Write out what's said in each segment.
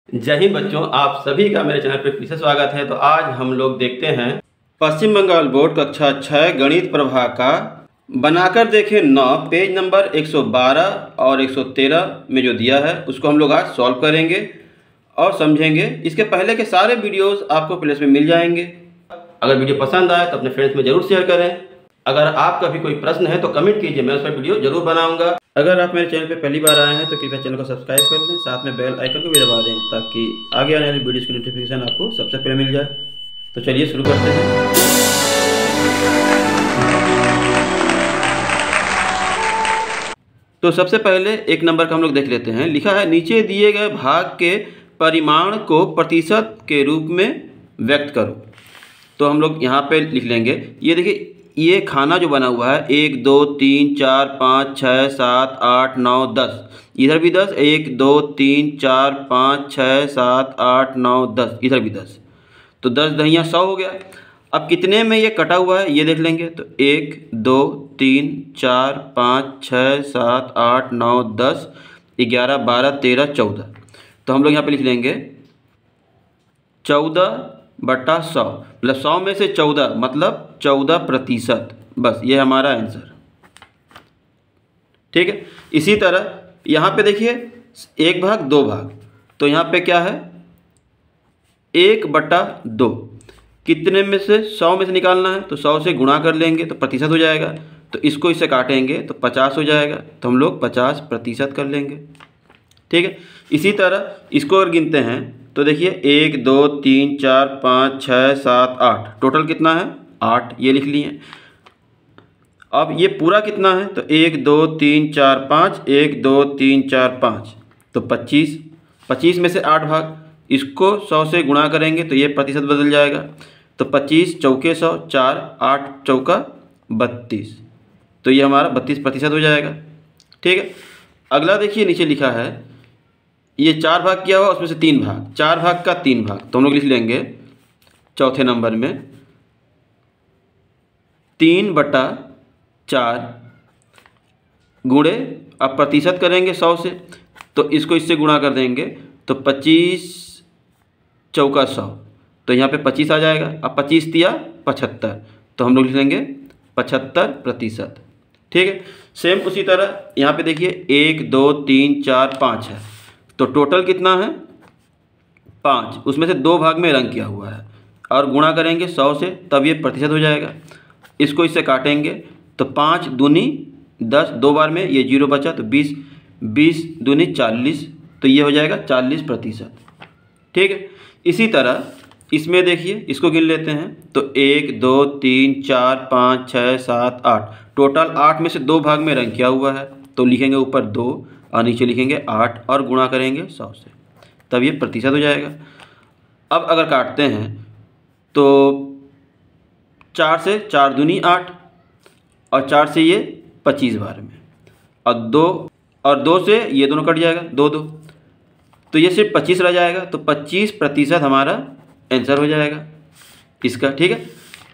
जय हिंद बच्चों, आप सभी का मेरे चैनल पर फिर से स्वागत है। तो आज हम लोग देखते हैं पश्चिम बंगाल बोर्ड कक्षा 6 गणित प्रभा का बनाकर देखें 9 पेज नंबर 112 और 113 में जो दिया है उसको हम लोग आज सॉल्व करेंगे और समझेंगे। इसके पहले के सारे वीडियोस आपको प्लेलिस्ट में मिल जाएंगे। अगर वीडियो पसंद आए तो अपने फ्रेंड्स में ज़रूर शेयर करें। अगर आपका भी कोई प्रश्न है तो कमेंट कीजिए, मैं उस पर वीडियो जरूर बनाऊंगा। अगर आप मेरे चैनल पर पहली बार आए हैं तो कृपया चैनल को सब्सक्राइब कर लें, साथ में बेल आइकन को भी दबा दें ताकि आगे आने वाली वीडियोस की नोटिफिकेशन आपको सबसे पहले मिल जाए। तो चलिए शुरू करते हैं। तो सबसे पहले एक नंबर का हम लोग देख लेते हैं। लिखा है नीचे दिए गए भाग के परिमाण को प्रतिशत के रूप में व्यक्त करो। तो हम लोग यहाँ पे लिख लेंगे, ये देखिए ये खाना जो बना हुआ है 1 2 3 4 5 6 7 8 9 10, इधर भी 10, 1 2 3 4 5 6 7 8 9 10, इधर भी 10, तो 10 दहिया 100 हो गया। अब कितने में ये कटा हुआ है ये देख लेंगे। तो 1 2 3 4 5 6 7 8 9 10 11 12 13 14, तो हम लोग यहाँ पे लिख लेंगे 14/100, मतलब 100 में से 14 मतलब 14%। बस ये हमारा आंसर, ठीक है। इसी तरह यहाँ पे देखिए 1 भाग 2 भाग, तो यहाँ पे क्या है 1/2, कितने में से 100 में से निकालना है तो 100 से गुणा कर लेंगे तो प्रतिशत हो जाएगा। तो इसको इससे काटेंगे तो 50 हो जाएगा, तो हम लोग 50% कर लेंगे, ठीक है। इसी तरह इसको अगर गिनते हैं तो देखिए 1 2 3 4 5 6 7 8, टोटल कितना है 8, ये लिख लिए। अब ये पूरा कितना है तो 1 2 3 4 5, 1 2 3 4 5, तो 25, 25 में से 8 भाग, इसको 100 से गुणा करेंगे तो ये प्रतिशत बदल जाएगा। तो 25 चौके 100, 4 8 चौका 32, तो ये हमारा 32% हो जाएगा, ठीक है। अगला देखिए नीचे लिखा है ये 4 भाग किया हुआ, उसमें से 3 भाग, 4 भाग का 3 भाग, तो हम लोग लिख लेंगे चौथे नंबर में 3/4 गुणे, अब प्रतिशत करेंगे 100 से, तो इसको इससे गुणा कर देंगे तो 25 चौका 100, तो यहाँ पे 25 आ जाएगा। अब 25 दिया 75, तो हम लोग लिख लेंगे 75%, ठीक है। सेम उसी तरह यहाँ पे देखिए 1 2 3 4 5 है, तो टोटल कितना है 5, उसमें से 2 भाग में रंग किया हुआ है और गुणा करेंगे 100 से, तब ये प्रतिशत हो जाएगा। इसको इससे काटेंगे तो 5 दूनी 10, 2 बार में ये 0 बचा, तो 20, 20 दूनी 40, तो ये हो जाएगा 40%, ठीक है। इसी तरह इसमें देखिए इसको गिन लेते हैं तो 1 2 3 4 5 6 7 8, टोटल 8 में से 2 भाग में रंग किया हुआ है, तो लिखेंगे ऊपर 2 और नीचे लिखेंगे 8 और गुणा करेंगे 100 से, तब ये प्रतिशत हो जाएगा। अब अगर काटते हैं तो 4 से 4 दूनी 8 और 4 से ये 25 बार में, और 2 से ये दोनों कट जाएगा 2 2, तो ये सिर्फ 25 रह जाएगा, तो 25% हमारा आंसर हो जाएगा इसका, ठीक है।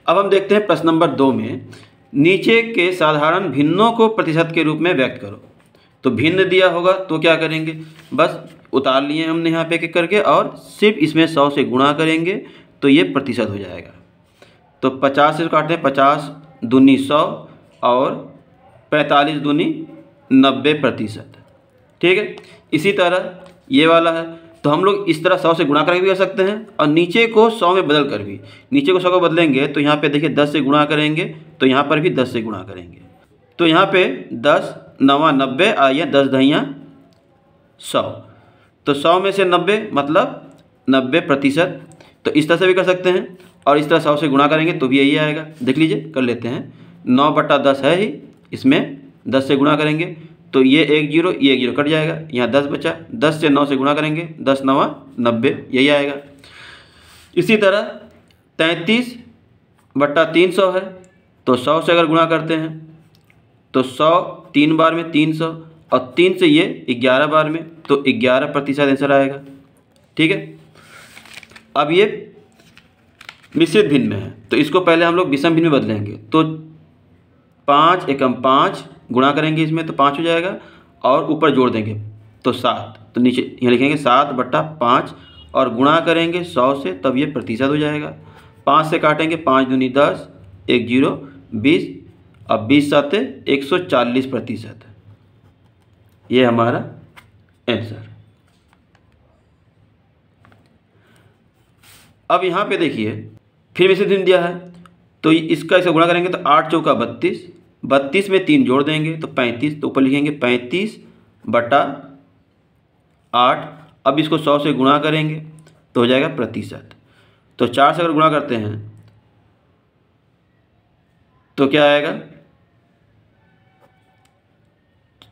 अब हम देखते हैं प्रश्न नंबर 2 में नीचे के साधारण भिन्नों को प्रतिशत के रूप में व्यक्त करो। तो भिन्न दिया होगा तो क्या करेंगे, बस उतार लिए हमने यहाँ पे एक करके और सिर्फ इसमें 100 से गुणा करेंगे तो ये प्रतिशत हो जाएगा। तो 50 से काटते हैं, 50 दूनी 100 और 45 दूनी 90%, ठीक है। इसी तरह ये वाला है, तो हम लोग इस तरह 100 से गुणा करके भी कर सकते हैं और नीचे को 100 में बदल कर भी, नीचे को 100 को बदलेंगे तो यहाँ पे देखिए 10 से गुणा करेंगे तो यहाँ पर भी 10 से गुणा करेंगे, तो यहाँ पे 10 9 90 आइए 10 दहिया 100, तो 100 में से 90 मतलब 90%, तो इस तरह से भी कर सकते हैं और इस तरह 100 से गुणा करेंगे तो भी यही आएगा। देख लीजिए कर लेते हैं, 9/10 है ही, इसमें 10 से गुणा करेंगे तो ये 1 0, ये 1 0 कट जाएगा, यहाँ 10 बचा, 10 से 9 से गुणा करेंगे 10 9 90, यही आएगा। इसी तरह 33/300 है, तो 100 से अगर गुणा करते हैं तो 100 3 बार में 300 और 3 से ये 11 बार में, तो 11% आंसर आएगा, ठीक है। अब ये मिश्रित भिन्न में है, तो इसको पहले हम लोग विषम भिन्न में बदलेंगे, तो 5 एकम 5 गुणा करेंगे इसमें तो 5 हो जाएगा और ऊपर जोड़ देंगे तो 7, तो नीचे यहाँ लिखेंगे 7/5 और गुणा करेंगे 100 से, तब ये प्रतिशत हो जाएगा। 5 से काटेंगे, 5 दूनी 10, 1 0 20, अब 20 7 140%। ये हमारा आंसर। अब यहाँ पे देखिए फिर मिश्रित भिन्न दिया है, तो इसका इसे गुणा करेंगे तो 8 चौका 32, 32 में 3 जोड़ देंगे तो 35, तो ऊपर लिखेंगे 35/8। अब इसको 100 से गुणा करेंगे तो हो जाएगा प्रतिशत। तो 4 से अगर गुणा करते हैं तो क्या आएगा,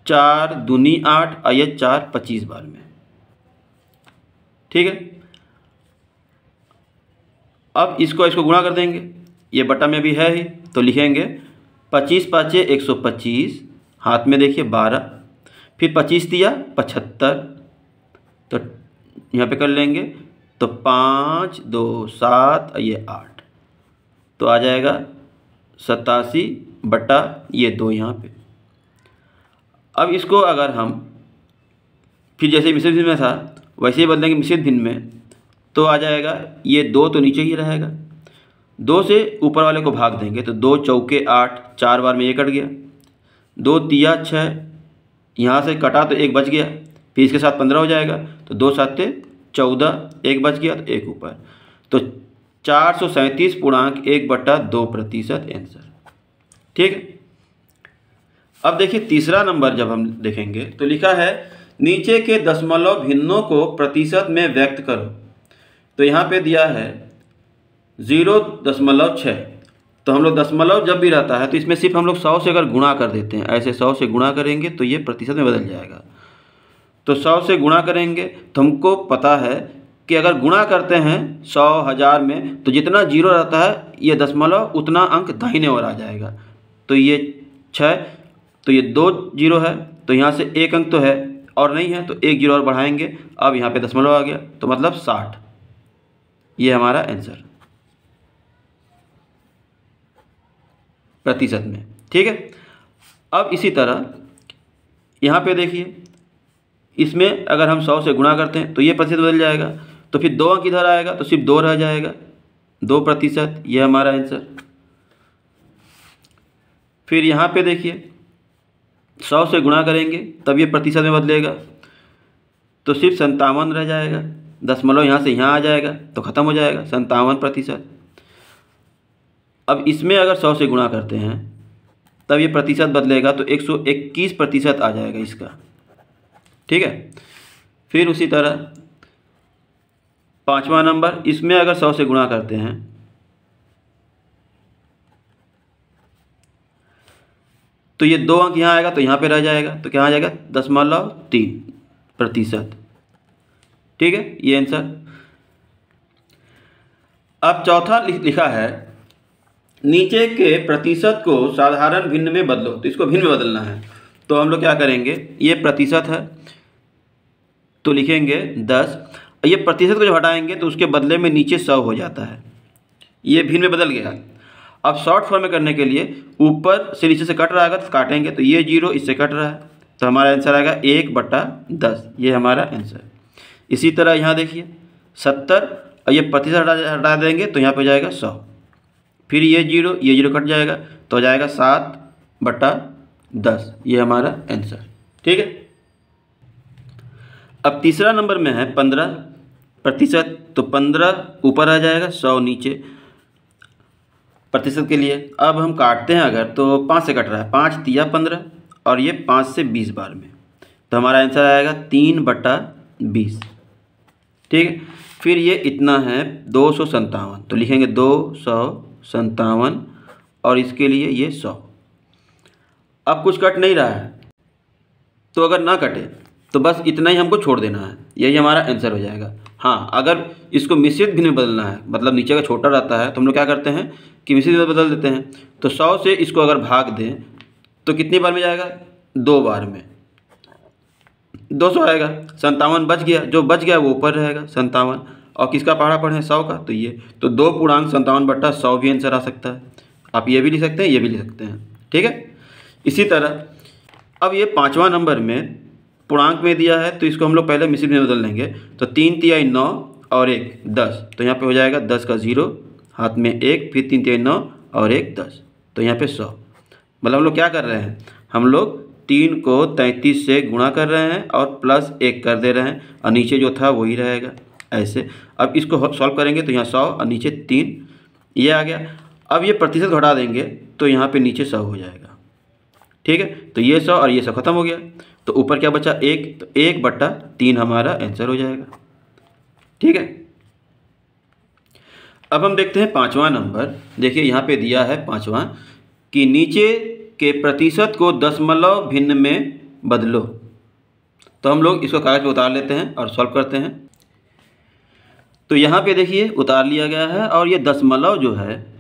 4 दूनी 8, आइए 4 25 बार में, ठीक है। अब इसको गुणा कर देंगे, ये बटा में भी है ही, तो लिखेंगे 25 5 125, हाथ में देखिए 12, फिर 25 दिया 75, तो यहाँ पे कर लेंगे तो 5 2 7 ये 8, तो आ जाएगा 87/2 यहाँ पे। अब इसको अगर हम फिर जैसे मिश्रित भिन्न में था वैसे ही बदलेंगे मिश्रित भिन्न में, तो आ जाएगा ये 2 तो नीचे ही रहेगा, 2 से ऊपर वाले को भाग देंगे तो 2 चौके 8, 4 बार में ये कट गया, 2 तिया 6, यहाँ से कटा तो 1 बच गया, फिर इसके साथ 15 हो जाएगा, तो 2 7 14, 1 बच गया तो 1 ऊपर, तो 437.1/2% आंसर, ठीक है। अब देखिए तीसरा नंबर जब हम देखेंगे तो लिखा है नीचे के दशमलव भिन्नों को प्रतिशत में व्यक्त करो। तो यहाँ पे दिया है 0.6, तो हम लोग दशमलव जब भी रहता है तो इसमें सिर्फ हम लोग 100 से अगर गुणा कर देते हैं, ऐसे 100 से गुणा करेंगे तो ये प्रतिशत में बदल जाएगा। तो 100 से गुणा करेंगे तो हमको पता है कि अगर गुणा करते हैं 100 1000 में तो जितना जीरो रहता है ये दशमलव उतना अंक दाहिने ओर आ जाएगा। तो ये 6, तो ये 2 0 है, तो यहाँ से 1 अंक तो है और नहीं है, तो 1 0 और बढ़ाएंगे, अब यहाँ पे दशमलव आ गया, तो मतलब 60, ये हमारा आंसर प्रतिशत में, ठीक है। अब इसी तरह यहाँ पे देखिए इसमें अगर हम 100 से गुणा करते हैं तो ये प्रतिशत बदल जाएगा, तो फिर 2 अंक इधर आएगा तो सिर्फ 2 रह जाएगा, 2%, ये हमारा आंसर। फिर यहाँ पे देखिए 100 से गुणा करेंगे तब ये प्रतिशत में बदलेगा, तो सिर्फ 57 रह जाएगा, दशमलव यहाँ से यहाँ आ जाएगा तो ख़त्म हो जाएगा, 57%। अब इसमें अगर 100 से गुणा करते हैं तब ये प्रतिशत बदलेगा तो 121% आ जाएगा इसका, ठीक है। फिर उसी तरह 5वां नंबर, इसमें अगर 100 से गुणा करते हैं तो ये 2 अंक यहाँ आएगा तो यहाँ पे रह जाएगा, तो क्या आ जाएगा 0.3%, ठीक है, ये आंसर। अब चौथा लिखा है नीचे के प्रतिशत को साधारण भिन्न में बदलो, तो इसको भिन्न में बदलना है। तो हम लोग क्या करेंगे, ये प्रतिशत है तो लिखेंगे 10, ये प्रतिशत को जब हटाएंगे तो उसके बदले में नीचे 100 हो जाता है, ये भिन्न में बदल गया। अब शॉर्ट फॉर्म में करने के लिए ऊपर से नीचे से कट रहा है तो काटेंगे, तो ये 0 इससे कट रहा है, तो हमारा आंसर आएगा 1/10, ये हमारा आंसर। इसी तरह यहाँ देखिए 70, और ये प्रतिशत हटा देंगे तो यहाँ पे जाएगा 100, फिर ये 0 कट जाएगा तो हो जाएगा 7/10, ये हमारा आंसर, ठीक है। अब तीसरा नंबर में है 15%, तो 15 ऊपर आ जाएगा, 100 नीचे प्रतिशत के लिए। अब हम काटते हैं अगर तो 5 से कट रहा है, 5 तिया 15 और ये 5 से 20 बार में, तो हमारा आंसर आएगा 3/20, ठीक है। फिर ये इतना है 257, तो लिखेंगे 257 और इसके लिए ये 100। अब कुछ कट नहीं रहा है, तो अगर ना कटे तो बस इतना ही हमको छोड़ देना है, यही हमारा आंसर हो जाएगा। हाँ, अगर इसको मिश्रित भिन्न में बदलना है, मतलब नीचे का छोटा रहता है, तो हम लोग क्या करते हैं कि मिश्रित में बदल देते हैं। तो 100 से इसको अगर भाग दें तो कितनी बार में जाएगा, 2 बार में, 200 आएगा, 57 बच गया, जो बच गया वो ऊपर रहेगा 57, और किसका पहाड़ा पढ़े 100 का, तो ये, तो 2.57/100 भी आंसर आ सकता है। आप ये भी लिख सकते हैं, ये भी लिख सकते हैं, ठीक है। इसी तरह अब ये 5वां नंबर में पूर्णांक में दिया है तो इसको हम लोग पहले मिश्रित में बदल लेंगे। तो 3 तिहाई 9 और 1 10, तो यहाँ पे हो जाएगा 10 का 0, हाथ में 1, फिर 3 तिहाई 9 और 1 10, तो यहाँ पे 100। मतलब हम लोग क्या कर रहे हैं, हम लोग 3 को 33 से गुणा कर रहे हैं और प्लस 1 कर दे रहे हैं, और नीचे जो था वही रहेगा ऐसे। अब इसको सॉल्व करेंगे तो यहाँ 100 और नीचे 3 ये आ गया। अब ये प्रतिशत घटा देंगे तो यहाँ पे नीचे 100 हो जाएगा, ठीक है। तो ये 100 और ये 100 खत्म हो गया, तो ऊपर क्या बचा 1, तो 1/3 हमारा आंसर हो जाएगा, ठीक है। अब हम देखते हैं 5वां नंबर। देखिए यहाँ पे दिया है 5वां कि नीचे के प्रतिशत को दशमलव भिन्न में बदलो। तो हम लोग इसको कागज पे उतार लेते हैं और सॉल्व करते हैं। तो यहाँ पे देखिए उतार लिया गया है, और ये दशमलव जो है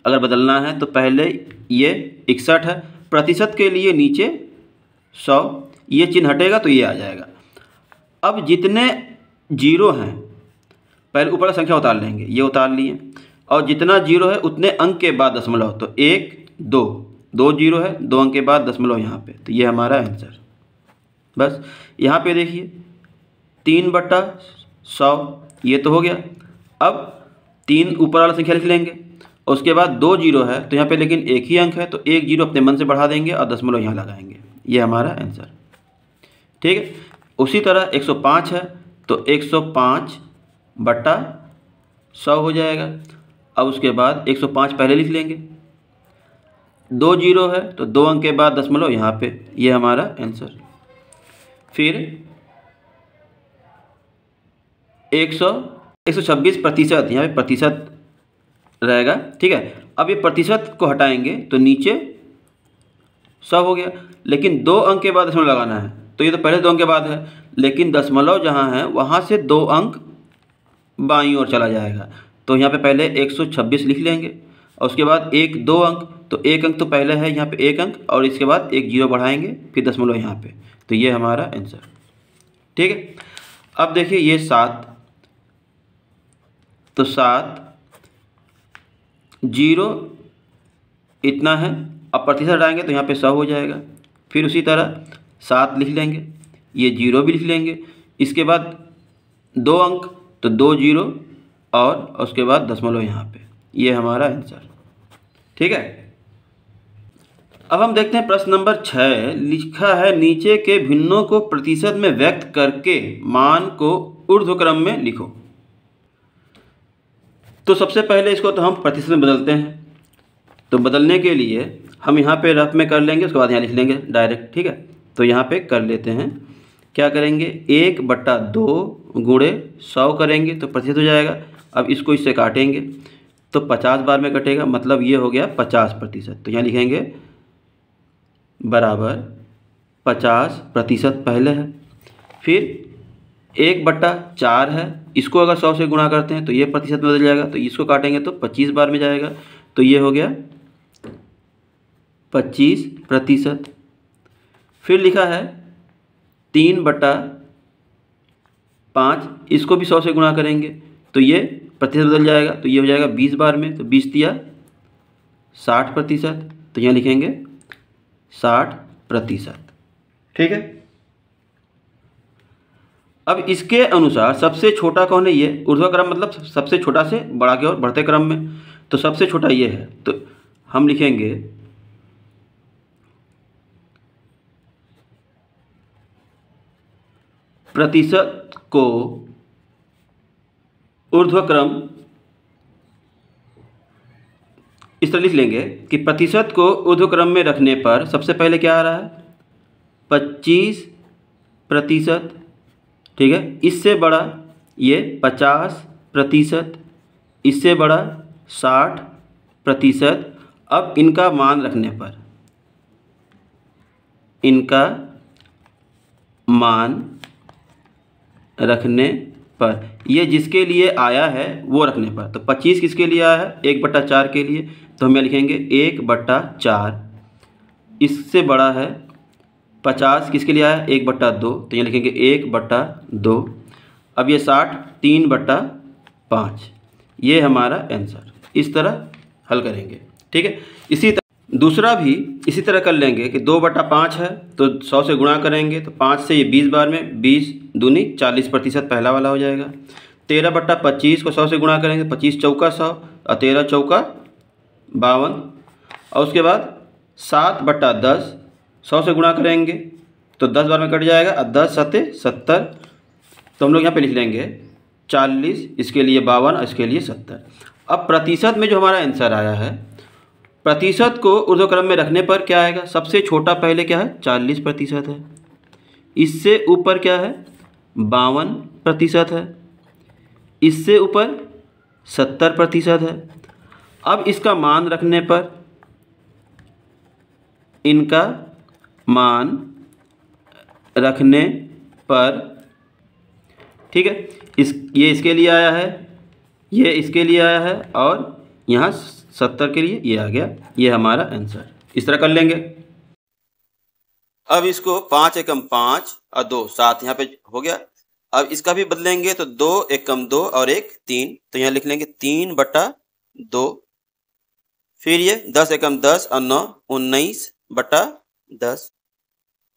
अगर बदलना है तो पहले ये 61 है, प्रतिशत के लिए नीचे 100, ये चिन्ह हटेगा तो ये आ जाएगा। अब जितने जीरो हैं पहले ऊपर का संख्या उतार लेंगे, ये उतार लिए, और जितना जीरो है उतने अंक के बाद दशमलव, तो 1 2 जीरो है, 2 अंक के बाद दशमलव यहाँ पे, तो ये हमारा आंसर। बस यहाँ पे देखिए 3/100 ये तो हो गया। अब 3 ऊपर वाला संख्या लिख लेंगे, उसके बाद 2 जीरो है तो यहाँ पे लेकिन एक ही अंक है, तो 1 जीरो अपने मन से बढ़ा देंगे और दशमलव यहाँ लगाएंगे, ये हमारा आंसर, ठीक है। उसी तरह 105 है तो 105/100 हो जाएगा। अब उसके बाद 105 पहले लिख लेंगे, 2 जीरो है तो 2 अंक के बाद दशमलव यहाँ पे, ये हमारा आंसर। फिर 126 प्रतिशत, यहाँ पे प्रतिशत रहेगा, ठीक है। अब ये प्रतिशत को हटाएंगे तो नीचे 100 हो गया, लेकिन 2 अंक के बाद दशमलव लगाना है, तो ये तो पहले 2 अंक के बाद है, लेकिन दशमलव जहाँ है वहाँ से 2 अंक बाईं ओर चला जाएगा, तो यहाँ पे पहले 126 लिख लेंगे, और उसके बाद 2 अंक, तो 1 अंक तो पहले है यहाँ पे 1 अंक, और इसके बाद 1 जीरो बढ़ाएंगे, फिर दशमलव यहाँ पे, तो ये हमारा आंसर, ठीक है। अब देखिए ये 7, तो 7 जीरो इतना है, अब प्रतिशत हटाएंगे तो यहाँ पे 100 हो जाएगा। फिर उसी तरह 7 लिख लेंगे, ये जीरो भी लिख लेंगे, इसके बाद 2 अंक तो 2 जीरो, और उसके बाद दशमलव यहाँ पे, ये हमारा आंसर, ठीक है। अब हम देखते हैं प्रश्न नंबर 6। लिखा है नीचे के भिन्नों को प्रतिशत में व्यक्त करके मान को ऊर्ध्वक्रम में लिखो। तो सबसे पहले इसको तो हम प्रतिशत में बदलते हैं, तो बदलने के लिए हम यहाँ पे रफ में कर लेंगे, उसके बाद यहाँ लिख लेंगे डायरेक्ट, ठीक है। तो यहाँ पे कर लेते हैं, क्या करेंगे 1/2 गुणे 100 करेंगे तो प्रतिशत हो जाएगा। अब इसको इससे काटेंगे तो 50 बार में कटेगा, मतलब ये हो गया 50%। तो यहाँ लिखेंगे बराबर 50% पहले है, फिर 1/4 है, इसको अगर 100 से गुणा करते हैं तो ये प्रतिशत में बदल जाएगा, तो इसको काटेंगे तो 25 बार में जाएगा, तो ये हो गया 25%। फिर लिखा है 3/5, इसको भी 100 से गुणा करेंगे तो ये प्रतिशत बदल जाएगा, तो ये हो जाएगा 20 बार में, तो 20 तिया 60%, तो यहाँ लिखेंगे 60%, ठीक है। अब इसके अनुसार सबसे छोटा कौन है, ये ऊर्ध्वक्रम मतलब सबसे छोटा से बड़ा की ओर बढ़ते क्रम में, तो सबसे छोटा ये है, तो हम लिखेंगे प्रतिशत को ऊर्ध्वक्रम, इस तरह लिख लेंगे कि प्रतिशत को ऊर्ध्वक्रम में रखने पर सबसे पहले क्या आ रहा है 25%, ठीक है। इससे बड़ा ये 50%, इससे बड़ा 60%। अब इनका मान रखने पर, इनका मान रखने पर, ये जिसके लिए आया है वो रखने पर, तो 25 किसके लिए आया है 1/4 के लिए, तो हम लिखेंगे 1/4। इससे बड़ा है 50 किसके लिए आया है 1/2, तो यहाँ लिखेंगे 1/2। अब ये 60 3/5, ये हमारा आंसर। इस तरह हल करेंगे, ठीक है। इसी तरह दूसरा भी इसी तरह कर लेंगे कि 2/5 है तो 100 से गुणा करेंगे तो 5 से ये 20 बार में 20 दूनी 40% पहला वाला हो जाएगा। 13/25 को 100 से गुणा करेंगे, 25 चौका 100 और 13 चौका 52। और उसके बाद 7/10 100 से गुणा करेंगे तो 10 बार में कट जाएगा और 10 सत्ते 70। तो हम लोग यहाँ पे लिख लेंगे 40, इसके लिए 52 और इसके लिए 70। अब प्रतिशत में जो हमारा आंसर आया है, प्रतिशत को ऊर्ध्वक्रम में रखने पर क्या आएगा, सबसे छोटा पहले क्या है 40% है, इससे ऊपर क्या है 52% है, इससे ऊपर 70% है। अब इसका मान रखने पर, इनका मान रखने पर, ठीक है, ये इसके लिए आया है, ये इसके लिए आया है और यहाँ 70 के लिए ये आ गया। ये हमारा आंसर। इस तरह कर लेंगे। अब इसको 5 एकम 5 और 2 7 यहाँ पे हो गया। अब इसका भी बदलेंगे तो 2 एकम 2 और 1 3, तो यहाँ लिख लेंगे 3/2। फिर ये 10 एकम 10 और 9 19/10।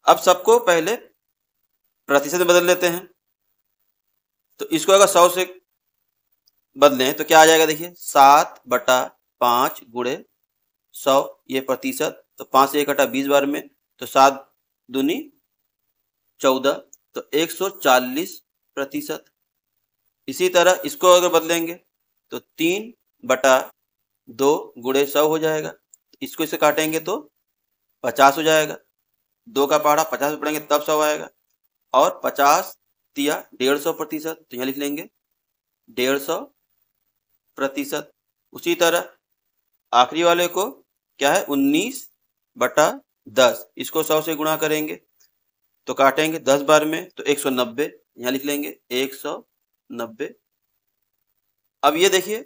अब सबको पहले प्रतिशत में बदल लेते हैं। तो इसको अगर 100 से बदलें तो क्या आ जाएगा, देखिए 7/5 गुणे 100, ये प्रतिशत। तो 5 से 1 घटा 20 बार में, तो 7 दूनी 14, तो 140%। इसी तरह इसको अगर बदलेंगे तो 3/2 गुणे 100 हो जाएगा। इसको इससे काटेंगे तो 50 हो जाएगा। 2 का पहाड़ा 50 में पढ़ेंगे तब 100 आएगा। और 50 दिया 150%, तो यहाँ लिख लेंगे 150%। उसी तरह आखिरी वाले को क्या है 19/10, इसको 100 से गुणा करेंगे तो काटेंगे 10 बार में, तो 190, यहाँ लिख लेंगे 190। अब ये देखिए,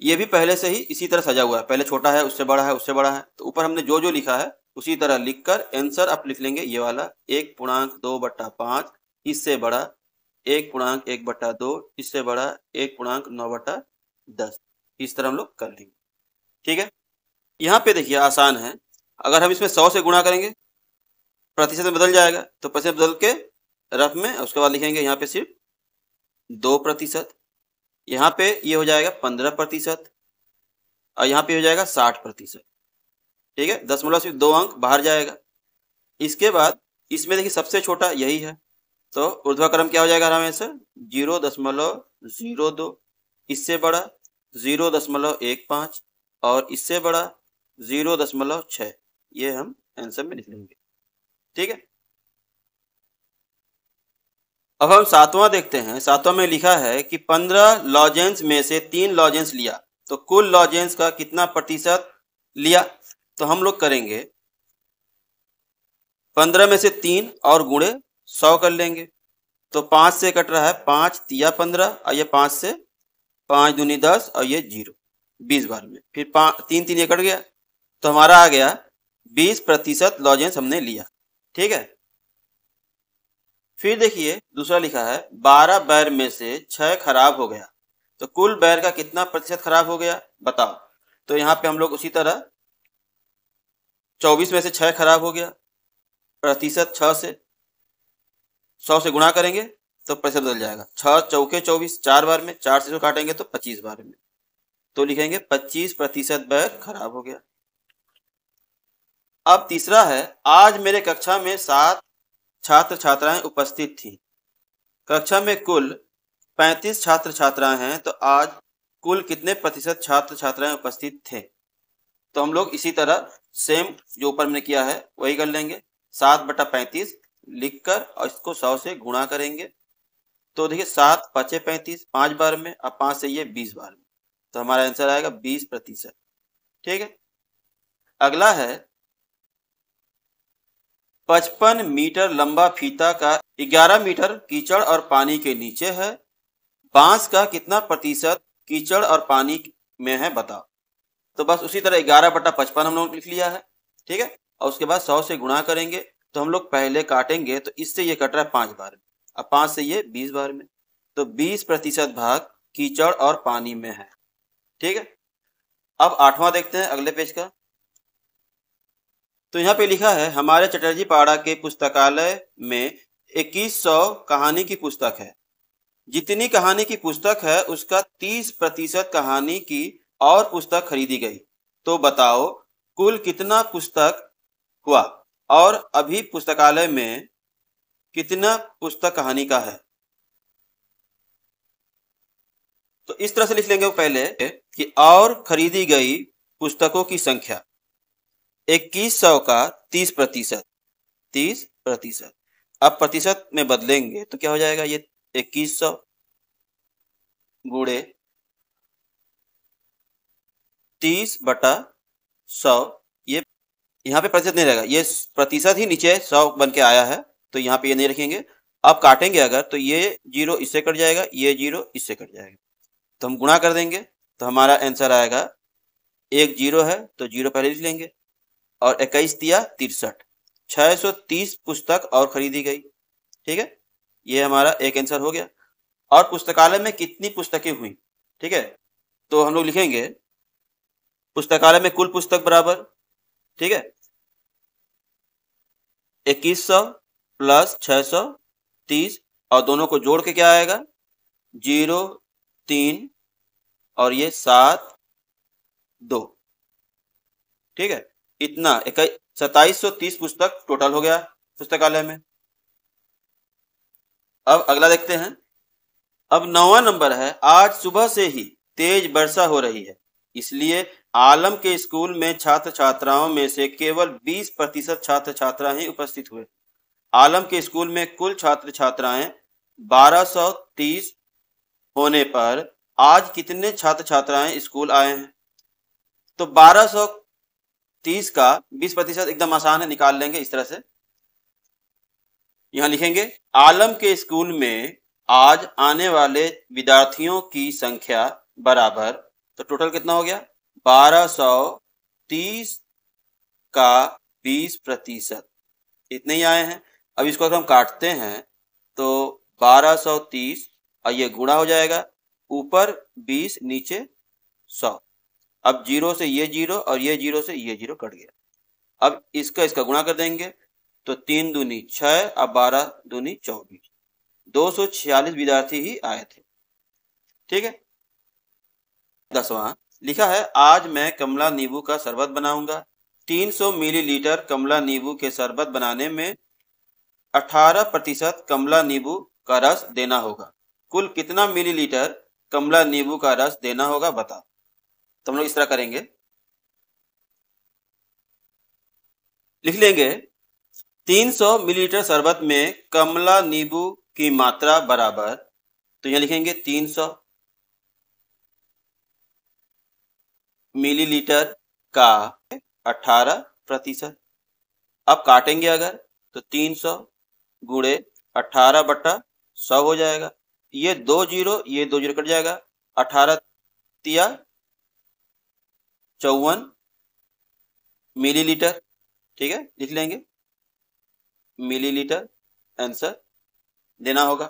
ये भी पहले से ही इसी तरह सजा हुआ है, पहले छोटा है, उससे बड़ा है, उससे बड़ा है। तो ऊपर हमने जो जो लिखा है उसी तरह लिखकर आंसर आप लिख लेंगे ये वाला 1.2/5, इससे बड़ा 1.1/2, इससे बड़ा 1.9/10। इस तरह हम लोग कर लेंगे। ठीक है, यहाँ पे देखिए आसान है। अगर हम इसमें 100 से गुणा करेंगे, प्रतिशत में बदल जाएगा, तो प्रतिशत बदल के रफ में, उसके बाद लिखेंगे यहाँ पे सिर्फ 2%। यहाँ पे ये हो जाएगा 15% और यहाँ पे हो जाएगा 60%। ठीक है, दशमलव सिर्फ 2 अंक बाहर जाएगा। इसके बाद इसमें देखिए सबसे छोटा यही है, तो ऊर्ध्वाक्रम क्या हो जाएगा हमेशा 0.02, इससे बड़ा 0.15 और इससे बड़ा 0.6। ये हम आंसर में लिख लेंगे। ठीक है, अब हम सातवां देखते हैं। सातवां में लिखा है कि 15 लॉजेंस में से 3 लॉजेंस लिया तो कुल लॉजेंस का कितना प्रतिशत लिया। तो हम लोग करेंगे 15 में से 3 और गुणे 100 कर लेंगे। तो 5 से कट रहा है 5 तिया 15 और ये 5 से 5 दूनी 10 और ये 0 20 बार में, फिर 3 3 ये कट गया, तो हमारा आ गया 20% लॉजेंस हमने लिया। ठीक है, फिर देखिए दूसरा लिखा है 12 बैर में से 6 खराब हो गया तो कुल बैर का कितना प्रतिशत खराब हो गया बताओ। तो यहाँ पे हम लोग उसी तरह 24 में से 6 खराब हो गया, प्रतिशत 6 से 100 से गुणा करेंगे तो प्रतिशत बदल जाएगा। 6 चौके 24, 4 बार में, 4 से काटेंगे तो 25 बार में, तो लिखेंगे 25% बैर खराब हो गया। अब तीसरा है, आज मेरे कक्षा में 7 छात्र छात्राएं उपस्थित थी। कक्षा में कुल 35 छात्र छात्राएं हैं, तो आज कुल कितने प्रतिशत छात्र छात्राएं उपस्थित थे। तो हम लोग इसी तरह सेम जो ऊपर हमने किया है वही कर लेंगे। 7/35 लिखकर और इसको 100 से गुणा करेंगे, तो देखिए 7 5 35, 5 बार में, अब 5 से ये 20 बार में, तो हमारा आंसर आएगा 20%। ठीक है, अगला है 55 मीटर लंबा फीता का 11 मीटर कीचड़ और पानी के नीचे है, बांस का कितना प्रतिशत कीचड़ और पानी में है बताओ। तो बस उसी तरह 11/55 हम लोग लिख लिया है। ठीक है, और उसके बाद 100 से गुणा करेंगे, तो हम लोग पहले काटेंगे, तो इससे ये कट रहा है 5 बार में, अब 5 से ये 20 बार में, तो 20% भाग कीचड़ और पानी में है। ठीक है, अब 8वां देखते हैं अगले पेज का। तो यहाँ पे लिखा है हमारे चटर्जी पाड़ा के पुस्तकालय में 2100 कहानी की पुस्तक है। जितनी कहानी की पुस्तक है उसका 30% कहानी की और पुस्तक खरीदी गई। तो बताओ कुल कितना पुस्तक हुआ और अभी पुस्तकालय में कितना पुस्तक कहानी का है। तो इस तरह से लिख लेंगे पहले कि और खरीदी गई पुस्तकों की संख्या 2100 का 30%। 30%। अब प्रतिशत में बदलेंगे तो क्या हो जाएगा, ये 2100 गुणे 30/100। ये यहाँ पे प्रतिशत नहीं रहेगा, ये प्रतिशत ही नीचे 100 बन के आया है, तो यहाँ पे ये नहीं रखेंगे। अब काटेंगे अगर तो ये 0 इससे कट जाएगा, ये 0 इससे कट जाएगा, तो हम गुणा कर देंगे तो हमारा आंसर आएगा, एक 0 है तो 0 पहले लिख लेंगे और 21 तिया 63, 630 पुस्तक और खरीदी गई। ठीक है, ये हमारा एक आंसर हो गया। और पुस्तकालय में कितनी पुस्तकें हुई, ठीक है, तो हम लोग लिखेंगे पुस्तकालय में कुल पुस्तक बराबर, ठीक है, 2100 प्लस 630 और दोनों को जोड़ के क्या आएगा, 0 3 और ये 7 2। ठीक है, इतना 2730 पुस्तक टोटल हो गया पुस्तकालय में। अब अगला देखते हैं। अब 9वां नंबर है, आज सुबह से ही तेज वर्षा हो रही है, इसलिए आलम के स्कूल में छात्र छात्राओं में से केवल 20% छात्र छात्रा ही उपस्थित हुए। आलम के स्कूल में कुल छात्र छात्राएं 1230 होने पर आज कितने छात्र छात्राएं स्कूल आए हैं। तो 1230 का 20% एकदम आसान है, निकाल लेंगे इस तरह से। यहां लिखेंगे आलम के स्कूल में आज आने वाले विद्यार्थियों की संख्या बराबर, तो टोटल कितना हो गया, 1230 का 20%, इतने ही आए हैं। अब इसको अगर हम काटते हैं तो 1230 और ये गुणा हो जाएगा, ऊपर 20 नीचे 100। अब 0 से ये 0 और ये 0 से ये 0 कट गया। अब इसका गुणा कर देंगे तो 3 दूनी 6 अब 12 दूनी 24, 246 विद्यार्थी ही आए थे। ठीक है, 10वां लिखा है आज मैं कमला नींबू का शरबत बनाऊंगा। 300 मिलीलीटर कमला नींबू के शरबत बनाने में 18% कमला नींबू का रस देना होगा। कुल कितना मिलीलीटर कमला नींबू का रस देना होगा बताओ। तो हम लोग इस तरह करेंगे, लिख लेंगे 300 मिलीलीटर शरबत में कमला नींबू की मात्रा बराबर, तो यहां लिखेंगे 300 मिलीलीटर का 18%। अब काटेंगे अगर तो 300 गुणे 18/100 हो जाएगा, ये 2 0 ये 2 0 कट जाएगा, 18 तिया 54 मिलीलीटर। ठीक है, लिख लेंगे मिलीलीटर आंसर देना होगा।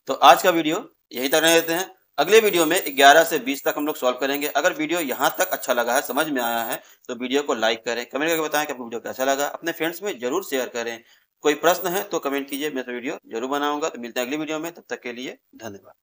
तो आज का वीडियो यही तक रहने देते हैं। अगले वीडियो में 11 से 20 तक हम लोग सॉल्व करेंगे। अगर वीडियो यहाँ तक अच्छा लगा है, समझ में आया है, तो वीडियो को लाइक करें, कमेंट करके बताएं कि आपको वीडियो कैसा लगा, अपने फ्रेंड्स में जरूर शेयर करें। कोई प्रश्न है तो कमेंट कीजिए, मैं तो वीडियो जरूर बनाऊंगा। तो मिलते हैं अगली वीडियो में, तब तक के लिए धन्यवाद।